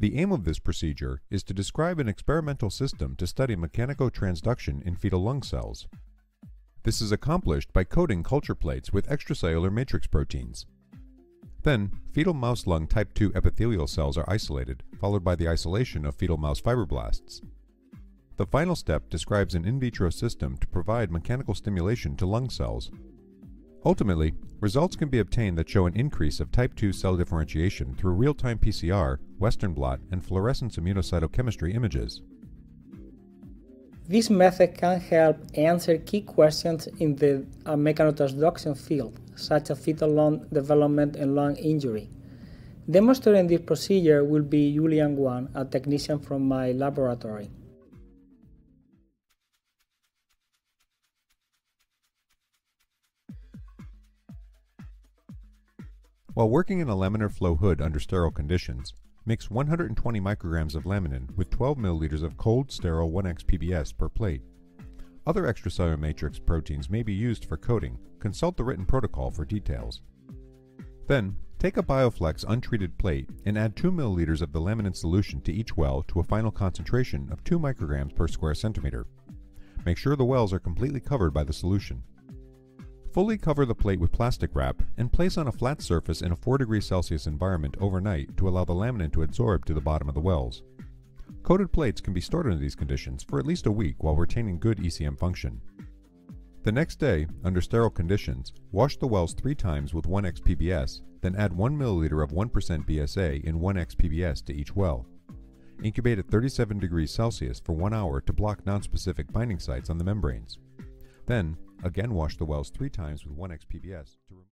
The aim of this procedure is to describe an experimental system to study mechanotransduction in fetal lung cells. This is accomplished by coating culture plates with extracellular matrix proteins. Then, fetal mouse lung type 2 epithelial cells are isolated, followed by the isolation of fetal mouse fibroblasts. The final step describes an in vitro system to provide mechanical stimulation to lung cells. Ultimately, results can be obtained that show an increase of type 2 cell differentiation through real-time PCR, Western blot, and fluorescence immunocytochemistry images. This method can help answer key questions in the mechanotransduction field, such as fetal lung development and lung injury. Demonstrating this procedure will be Yulian Wang, a technician from my laboratory. While working in a laminar flow hood under sterile conditions, mix 120 micrograms of laminin with 12 milliliters of cold, sterile 1x PBS per plate. Other extracellular matrix proteins may be used for coating. Consult the written protocol for details. Then, take a BioFlex untreated plate and add 2 milliliters of the laminin solution to each well to a final concentration of 2 micrograms per square centimeter. Make sure the wells are completely covered by the solution. Fully cover the plate with plastic wrap and place on a flat surface in a 4°C environment overnight to allow the laminin to adsorb to the bottom of the wells. Coated plates can be stored under these conditions for at least a week while retaining good ECM function. The next day, under sterile conditions, wash the wells 3 times with 1x PBS, then add 1 milliliter of 1% BSA in 1x PBS to each well. Incubate at 37°C for 1 hour to block nonspecific binding sites on the membranes. Then, again wash the wells 3 times with 1x PBS to